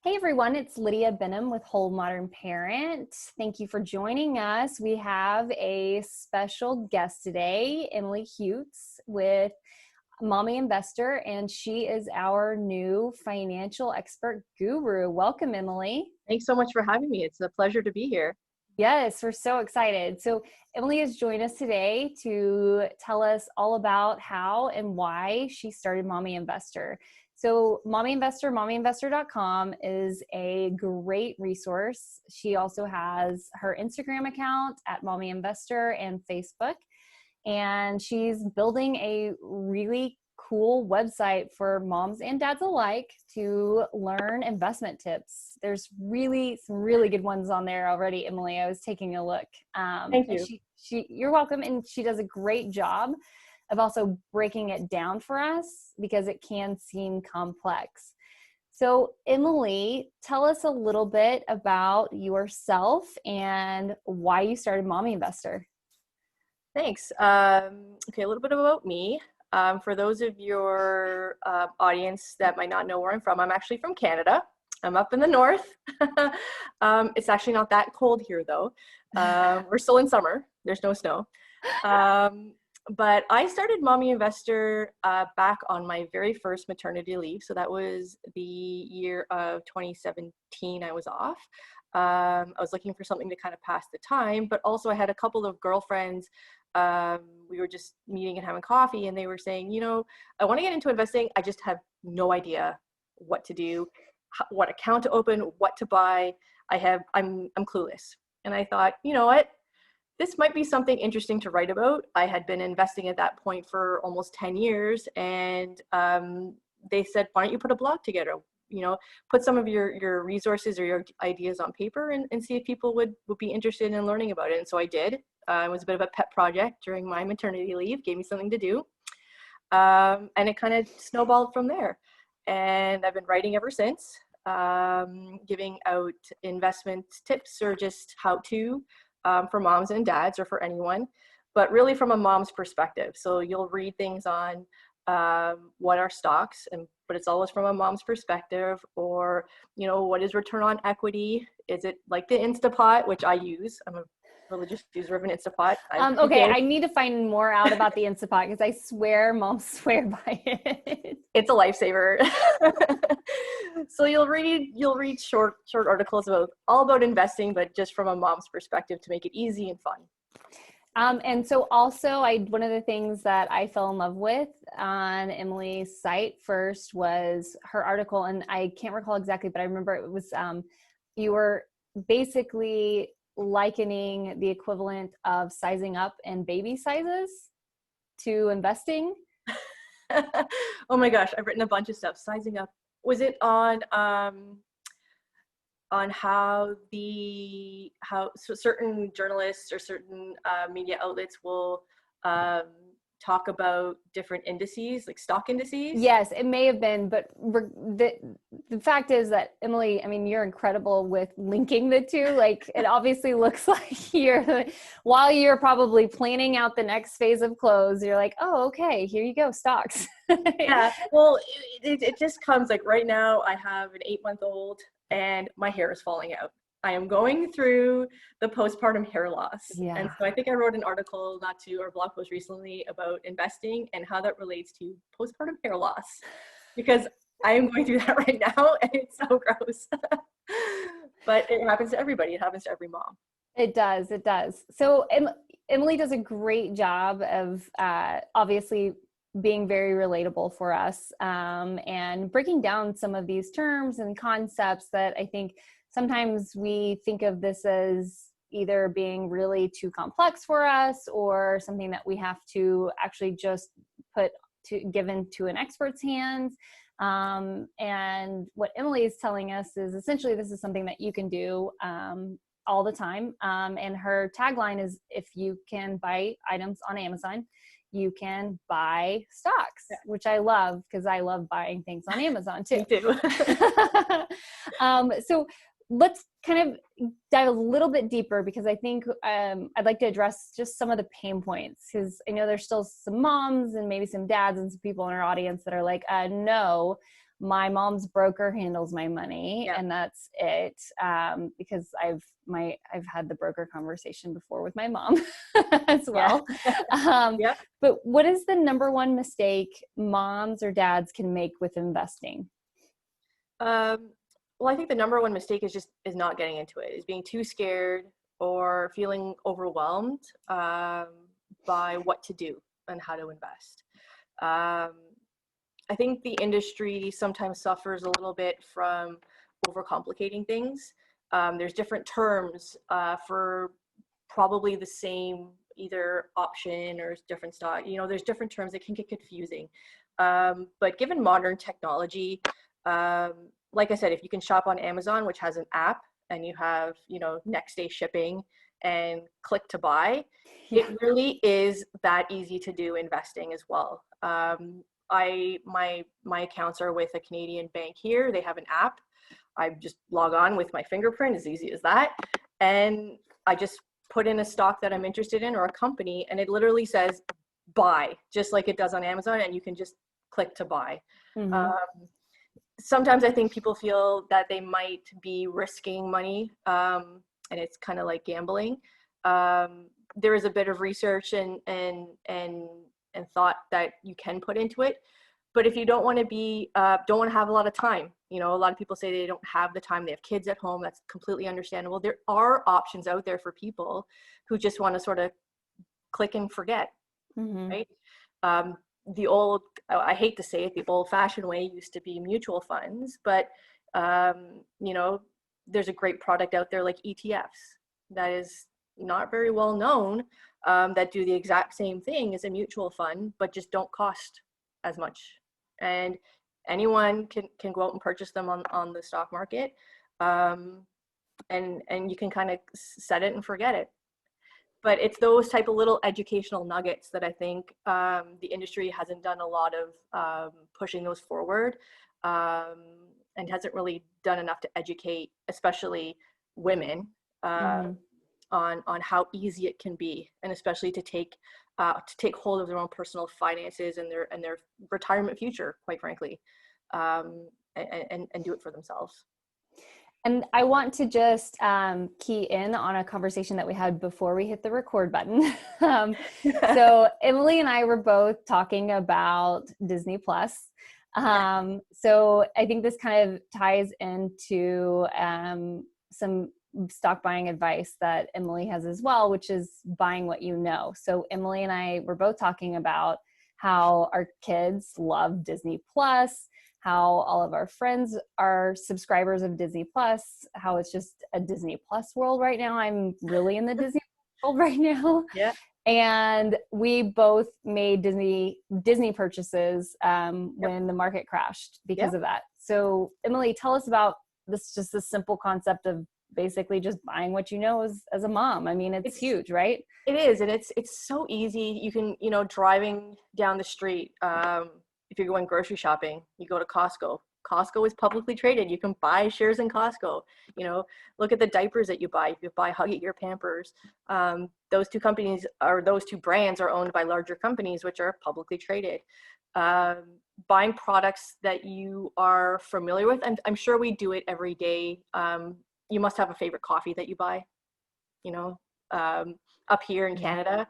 Hey everyone, it's Lydia Benham with Whole Modern Parent. Thank you for joining us. We have a special guest today, Emily Heuts with Mommy Investor, and she is our new financial expert guru. Welcome, Emily. Thanks so much for having me. It's a pleasure to be here. Yes, we're so excited. So Emily has joined us today to tell us all about how and why she started Mommy Investor. So Mommy Investor, mommyinvestor.com is a great resource. She also has her Instagram account at Mommy Investor and Facebook. And she's building a really cool website for moms and dads alike to learn investment tips. There's some really good ones on there already, Emily. I was taking a look. Thank And you. you're welcome. And she does a great job of also breaking it down for us because it can seem complex. So Emily, tell us a little bit about yourself and why you started Mommy Investor. Thanks. Okay, a little bit about me. For those of your audience that might not know where I'm from, I'm actually from Canada. I'm up in the north. It's actually not that cold here, though. We're still in summer. There's no snow. But I started Mommy Investor back on my very first maternity leave. So that was the year of 2017 I was off. I was looking for something to kind of pass the time, but also I had a couple of girlfriends. We were just meeting and having coffee, and they were saying, I want to get into investing. I just have no idea what to do, what account to open, what to buy. I'm clueless. And I thought, you know what? This might be something interesting to write about. I had been investing at that point for almost 10 years, and they said, why don't you put a blog together? Put some of your resources or your ideas on paper and see if people would be interested in learning about it. And so I did. It was a bit of a pet project during my maternity leave, gave me something to do. And it kind of snowballed from there. And I've been writing ever since, giving out investment tips or just how-to for moms and dads or for anyone, but really from a mom's perspective. So you'll read things on what are stocks, but it's always from a mom's perspective, or what is return on equity? Is it like the Instapot, which I use? I'm a religious user of an Instapot. Okay, I need to find more out about the Instapot because I swear moms swear by it. It's a lifesaver. So you'll read short articles all about investing, but just from a mom's perspective to make it easy and fun. And so also one of the things that I fell in love with on Emily's site first was her article, and I can't recall exactly, but I remember it was, you were basically likening the equivalent of sizing up and baby sizes to investing. Oh my gosh, I've written a bunch of stuff. Sizing up. Was it on how certain journalists or certain media outlets will talk about different indices, like stock indices? Yes, it may have been, but the fact is that Emily, I mean, you're incredible with linking the two. Like, it obviously looks like while you're probably planning out the next phase of clothes, you're like, oh, okay, here you go, stocks. Yeah, well, it just comes like right now I have an 8-month-old and my hair is falling out. I am going through the postpartum hair loss. Yeah. And so I think I wrote an article or blog post recently about investing and how that relates to postpartum hair loss, because I am going through that right now and it's so gross. But it happens to everybody. It happens to every mom. It does. So Emily does a great job of obviously being very relatable for us and breaking down some of these terms and concepts that I think sometimes we think of this as either being really too complex for us or something that we have to actually just give into an expert's hands. And what Emily is telling us is essentially this is something that you can do all the time. And her tagline is, if you can buy items on Amazon, you can buy stocks, which I love because I love buying things on Amazon too. Me too. So let's kind of dive a little bit deeper because I think I'd like to address just some of the pain points, because I know there's still some moms and maybe some dads and some people in our audience that are like, no, my mom's broker handles my money, Yeah. and that's it. Because I've had the broker conversation before with my mom as Yeah. well. Um, Yeah. but what is the number one mistake moms or dads can make with investing? Um, well, I think the number one mistake is not getting into it, is being too scared or feeling overwhelmed by what to do and how to invest. Um, I think the industry sometimes suffers a little bit from overcomplicating things. There's different terms for probably the same either option or different stock. There's different terms that can get confusing. But given modern technology, um, like I said, if you can shop on Amazon, which has an app, and you have, next day shipping and click to buy, Yeah. it really is that easy to do investing as well. My accounts are with a Canadian bank here. They have an app. I just log on with my fingerprint, as easy as that. And I just put in a stock that I'm interested in or a company, and it literally says buy, just like it does on Amazon, and you can just click to buy. Mm-hmm. Sometimes I think people feel that they might be risking money, and it's kind of like gambling. There is a bit of research and thought that you can put into it, but if you don't want to have a lot of time, a lot of people say they don't have the time, they have kids at home. That's completely understandable. There are options out there for people who just want to sort of click and forget, Mm-hmm. right? Um, the old, I hate to say it, the old fashioned way used to be mutual funds, but, there's a great product out there like ETFs that is not very well known, that do the exact same thing as a mutual fund, but just don't cost as much. And anyone can go out and purchase them on the stock market. And you can kind of set it and forget it. But it's those type of little educational nuggets that I think the industry hasn't done a lot of pushing those forward, and hasn't really done enough to educate, especially women, uh, Mm-hmm. on how easy it can be, and especially to take hold of their own personal finances and their retirement future, quite frankly, and do it for themselves. And I want to just key in on a conversation that we had before we hit the record button. So Emily and I were both talking about Disney Plus. So I think this kind of ties into some stock buying advice that Emily has as well, which is buying what you know. So Emily and I were both talking about how our kids love Disney Plus, how all of our friends are subscribers of Disney Plus, how it's just a Disney Plus world right now. I'm really in the Disney world right now. Yeah. And we both made Disney purchases when the market crashed because Yep. of that. So Emily, tell us about just the simple concept of basically just buying what you know as a mom. I mean, it's huge, right? It is, and it's so easy. You can, driving down the street, if you're going grocery shopping, you go to Costco. Costco is publicly traded. You can buy shares in Costco. Look at the diapers that you buy. You buy Huggy or Pampers. Those two brands are owned by larger companies, which are publicly traded. Buying products that you are familiar with, and I'm sure we do it every day. You must have a favorite coffee that you buy. You know, up here in Canada,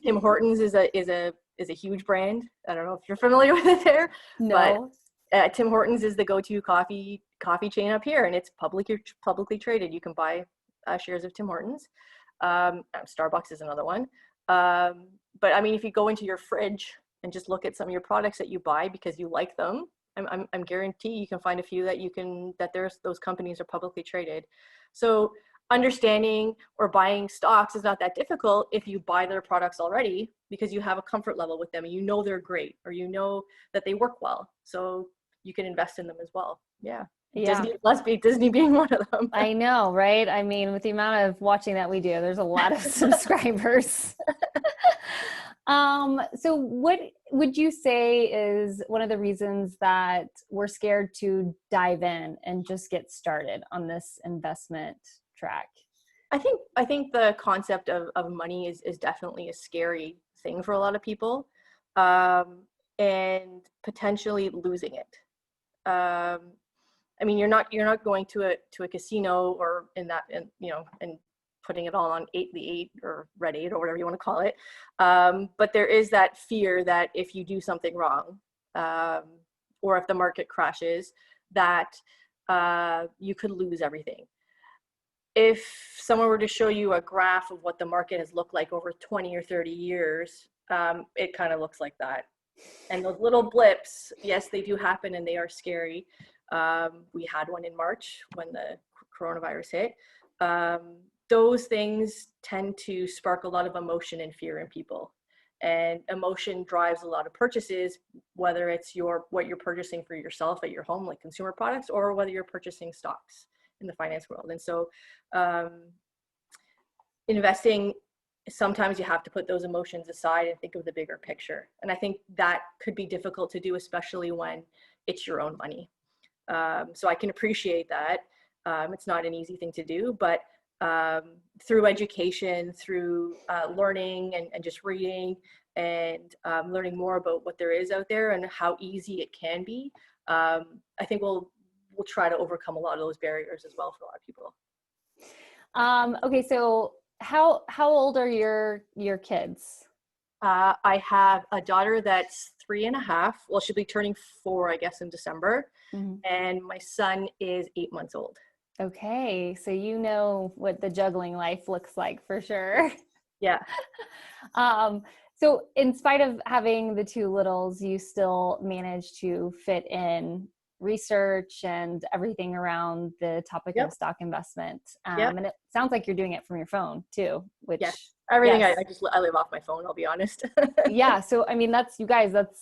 Tim Hortons is a huge brand. I don't know if you're familiar with it there, but No. Tim Hortons is the go-to coffee chain up here, and it's publicly traded. You can buy shares of Tim Hortons. Starbucks is another one. But I mean, if you go into your fridge and just look at some of your products that you buy because you like them, I'm guarantee you can find a few that those companies are publicly traded. So understanding or buying stocks is not that difficult if you buy their products already, because you have a comfort level with them and they're great, or that they work well. So you can invest in them as well. Yeah. Yeah. Disney being one of them. I know, right? I mean, with the amount of watching that we do, there's a lot of subscribers. So what would you say is one of the reasons that we're scared to dive in and just get started on this investment track? I think the concept of money is definitely a scary thing for a lot of people, and potentially losing it. I mean, you're not going to a casino or and putting it all on the eight or red eight or whatever you want to call it. But there is that fear that if you do something wrong, or if the market crashes, that you could lose everything. If someone were to show you a graph of what the market has looked like over 20 or 30 years, it kind of looks like that. And those little blips, yes, they do happen and they are scary. We had one in March when the coronavirus hit. Those things tend to spark a lot of emotion and fear in people. And emotion drives a lot of purchases, whether it's what you're purchasing for yourself at your home, like consumer products, or whether you're purchasing stocks in the finance world. And so investing, sometimes you have to put those emotions aside and think of the bigger picture. And I think that could be difficult to do, especially when it's your own money. So I can appreciate that. It's not an easy thing to do, but through education, through learning and just reading and learning more about what there is out there and how easy it can be, I think we'll try to overcome a lot of those barriers as well for a lot of people. Okay, so how old are your kids? I have a daughter that's 3.5. Well, she'll be turning 4, I guess, in December. Mm-hmm. And my son is 8 months old. Okay, so you know what the juggling life looks like for sure. Yeah. So in spite of having the two littles, you still manage to fit in research and everything around the topic Yep. of stock investment. Yep. And it sounds like you're doing it from your phone too, which yes, everything. Yes. I live off my phone, I'll be honest. Yeah. So, I mean, that's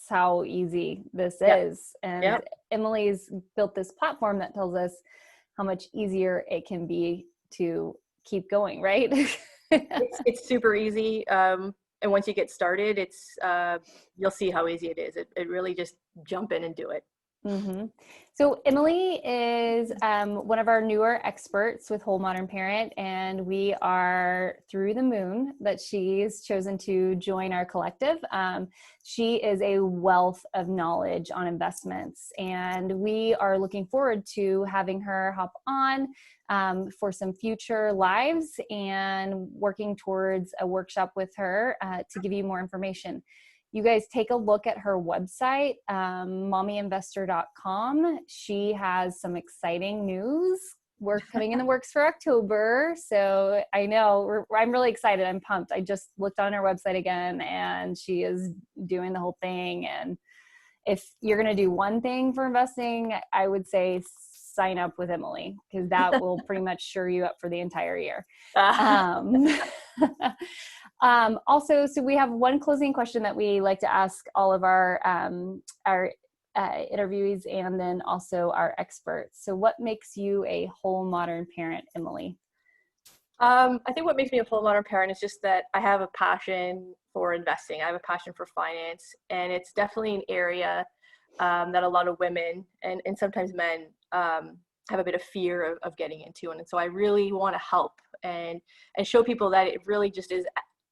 how easy this Yep. is. And Yep. Emily's built this platform that tells us how much easier it can be to keep going, right? It's super easy. And once you get started, you'll see how easy it is. It really just jump in and do it. Mm-hmm. So Emily is one of our newer experts with Whole Modern Parent, and we are through the moon that she's chosen to join our collective. She is a wealth of knowledge on investments, and we are looking forward to having her hop on for some future lives and working towards a workshop with her to give you more information. You guys take a look at her website, mommyinvestor.com. She has some exciting news. We're coming in the works for October. So I know I'm really excited. I'm pumped. I just looked on her website again and she is doing the whole thing. And if you're going to do one thing for investing, I would say sign up with Emily, because that will pretty much shore you up for the entire year. Also, so we have one closing question that we like to ask all of our interviewees and then also our experts. So what makes you a whole modern parent, Emily? I think what makes me a whole modern parent is just that I have a passion for investing. I have a passion for finance, and it's definitely an area that a lot of women and sometimes men have a bit of fear of getting into. And so I really want to help and show people that it really just is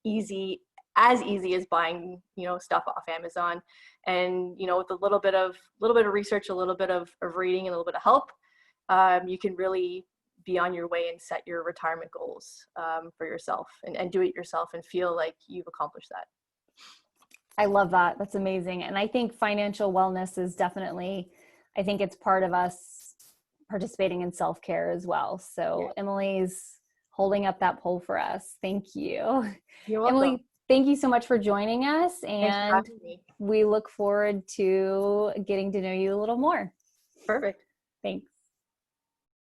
easy as buying, stuff off Amazon. And, with a little bit of research, a little bit of reading, and a little bit of help, you can really be on your way and set your retirement goals for yourself and do it yourself and feel like you've accomplished that. I love that. That's amazing. And I think financial wellness is definitely, I think it's part of us participating in self-care as well. So yeah. Emily's holding up that pole for us. Thank you. You're welcome. Emily, thank you so much for joining us. And we look forward to getting to know you a little more. Perfect. Thanks.